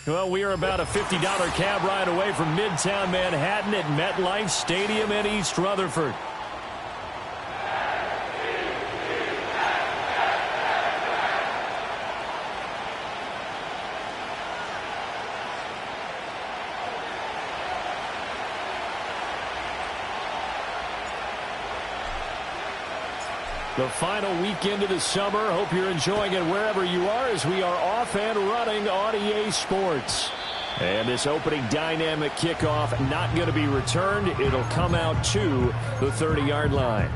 Well, we are about a $50 cab ride away from Midtown Manhattan at MetLife Stadium in East Rutherford. The final weekend of the summer. Hope you're enjoying it wherever you are as we are off and running on EA Sports. And this opening dynamic kickoff not going to be returned. It'll come out to the 30-yard line.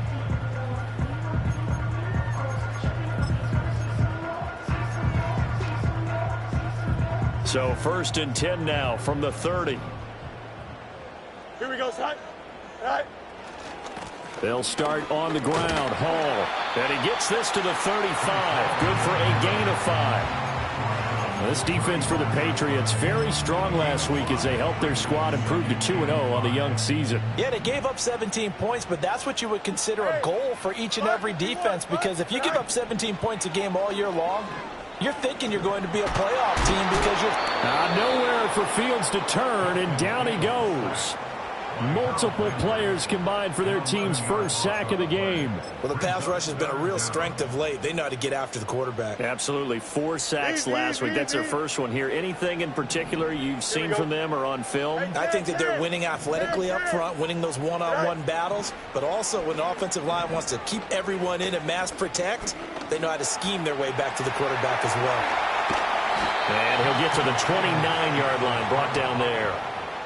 So 1st and 10 now from the 30. Here we go, son. All right. They'll start on the ground. Hall. And he gets this to the 35. Good for a gain of 5. This defense for the Patriots very strong last week as they helped their squad improve to 2-0 on the young season. Yeah, they gave up 17 points, but that's what you would consider a goal for each and every defense, because if you give up 17 points a game all year long, you're thinking you're going to be a playoff team because you're... nowhere for Fields to turn, and down he goes. Multiple players combined for their team's first sack of the game. Well, the pass rush has been a real strength of late. They know how to get after the quarterback. Absolutely. 4 sacks last week. That's their first one here. Anything in particular you've seen from them or on film? I think that they're winning athletically up front, winning those one-on-one battles, but also when the offensive line wants to keep everyone in and mass protect, they know how to scheme their way back to the quarterback as well. And he'll get to the 29-yard line, brought down there.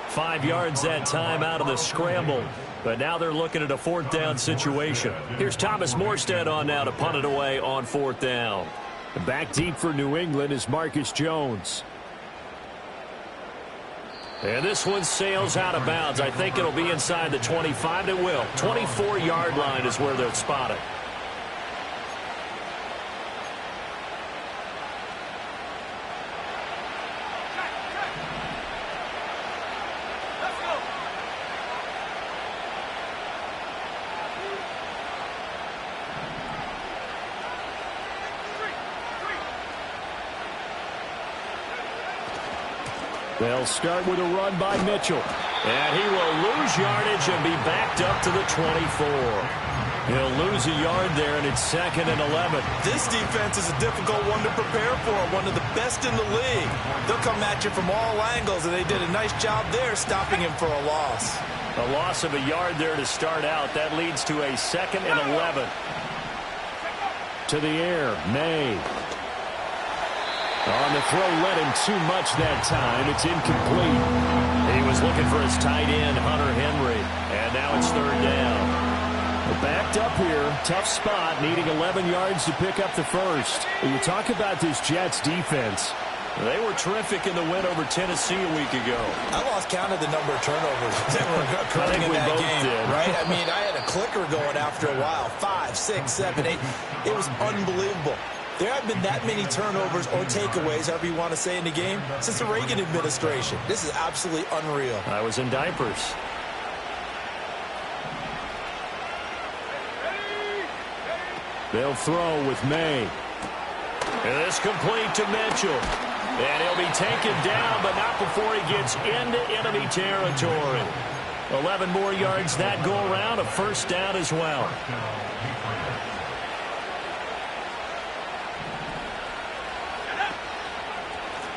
5 yards that time out of the scramble. But now they're looking at a 4th down situation. Here's Thomas Morstead on now to punt it away on 4th down. Back deep for New England is Marcus Jones. And this one sails out of bounds. I think it'll be inside the 25. It will. 24-yard line is where they'll spot it. They'll start with a run by Mitchell. And he will lose yardage and be backed up to the 24. He'll lose a yard there, and it's 2nd and 11. This defense is a difficult one to prepare for, one of the best in the league. They'll come at you from all angles, and they did a nice job there stopping him for a loss. A loss of a yard there to start out. That leads to a 2nd and 11. To the air, May. On the throw, led him too much that time. It's incomplete. He was looking for his tight end, Hunter Henry. And now it's 3rd down. Backed up here. Tough spot, needing 11 yards to pick up the first. When you talk about this Jets defense, they were terrific in the win over Tennessee a week ago. I lost count of the number of turnovers that were occurring in that game. Did. Right? I mean, I had a clicker going after a while. 5, 6, 7, 8. It was unbelievable. There haven't been that many turnovers or takeaways, however you want to say, in the game since the Reagan administration. This is absolutely unreal. I was in diapers. They'll throw with May. And this complete to Mitchell. And he'll be taken down, but not before he gets into enemy territory. 11 more yards that go around, a 1st down as well.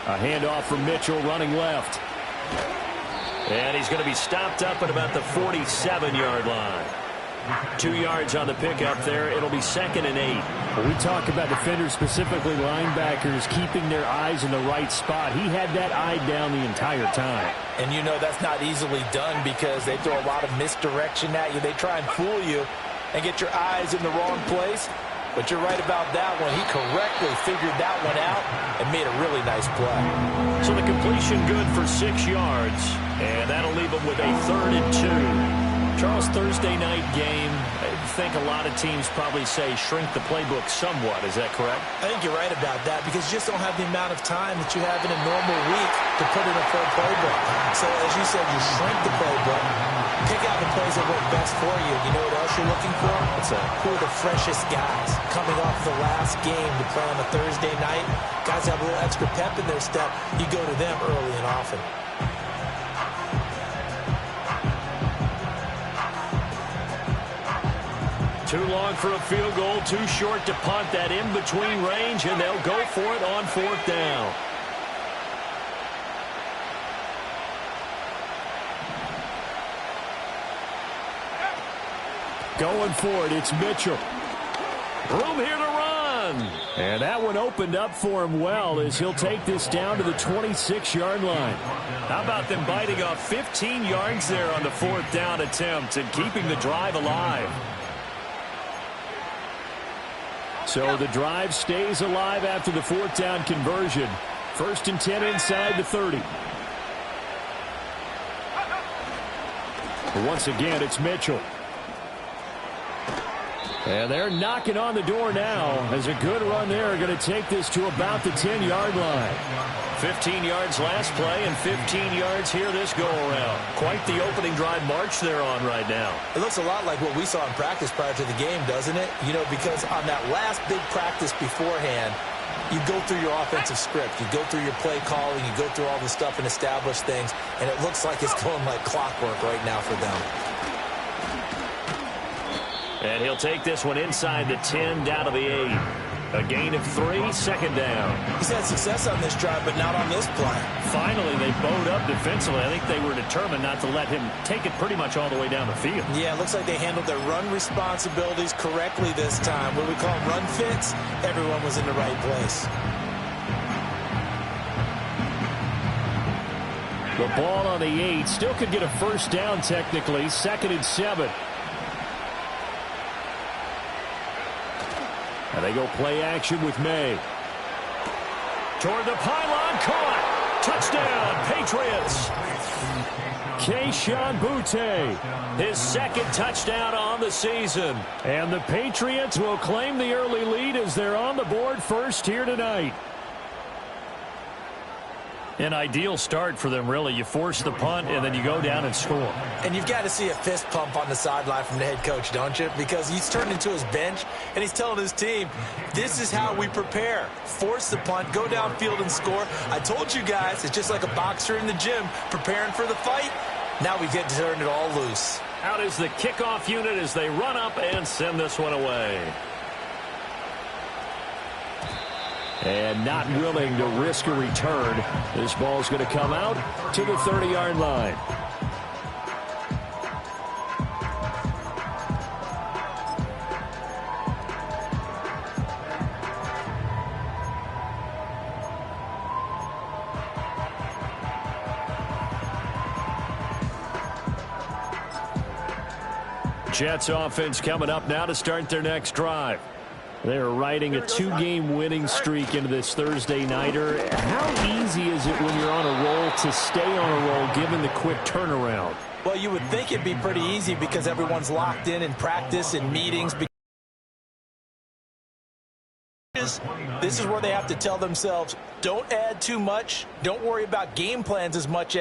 A handoff from Mitchell running left. And he's going to be stopped up at about the 47-yard line. 2 yards on the pickup there. It'll be 2nd and 8. When we talk about defenders, specifically linebackers, keeping their eyes in the right spot, he had that eye down the entire time. And you know that's not easily done because they throw a lot of misdirection at you. They try and fool you and get your eyes in the wrong place. But you're right about that one. He correctly figured that one out and made a really nice play. So the completion good for 6 yards. And that'll leave him with a 3rd and 2. Charles, Thursday night game, I think a lot of teams probably say shrink the playbook somewhat. Is that correct? I think you're right about that because you just don't have the amount of time that you have in a normal week to put in a full playbook. So, as you said, you shrink the playbook, pick out the plays that work best for you. You know what else you're looking for? Who are the freshest guys coming off the last game to play on a Thursday night? Guys have a little extra pep in their step. You go to them early and often. Too long for a field goal, too short to punt. That in-between range, and they'll go for it on 4th down. Going for it, it's Mitchell. Room here to run. And that one opened up for him well as he'll take this down to the 26-yard line. How about them biting off 15 yards there on the 4th down attempt and keeping the drive alive? So the drive stays alive after the 4th down conversion. 1st and 10 inside the 30. But once again, it's Mitchell. And they're knocking on the door now as a good run there are going to take this to about the 10-yard line. 15 yards last play and 15 yards here this go-around. Quite the opening drive march they're on right now. It looks a lot like what we saw in practice prior to the game, doesn't it? You know, because on that last big practice beforehand, you go through your offensive script. You go through your play calling. You go through all the stuff and establish things. And it looks like it's going like clockwork right now for them. And he'll take this one inside the 10, down to the 8. A gain of 3, 2nd down. He's had success on this drive, but not on this play. Finally, they bowed up defensively. I think they were determined not to let him take it pretty much all the way down the field. Yeah, it looks like they handled their run responsibilities correctly this time. What we call run fits, everyone was in the right place. The ball on the 8. Still could get a 1st down technically. 2nd and 7. And they go play action with May. Toward the pylon, caught. Touchdown, Patriots. Kayshon Boutte, his 2nd touchdown on the season. And the Patriots will claim the early lead as they're on the board first here tonight. An ideal start for them, really. You force the punt, and then you go down and score. And you've got to see a fist pump on the sideline from the head coach, don't you? Because he's turned into his bench, and he's telling his team, this is how we prepare. Force the punt, go downfield and score. I told you guys, it's just like a boxer in the gym preparing for the fight. Now we get to turn it all loose. Out is the kickoff unit as they run up and send this one away. And not willing to risk a return. This ball's going to come out to the 30-yard line. Jets offense coming up now to start their next drive. They're riding a 2-game winning streak into this Thursday nighter. How easy is it when you're on a roll to stay on a roll given the quick turnaround? Well, you would think it'd be pretty easy because everyone's locked in practice and meetings. This is where they have to tell themselves, don't add too much. Don't worry about game plans as much as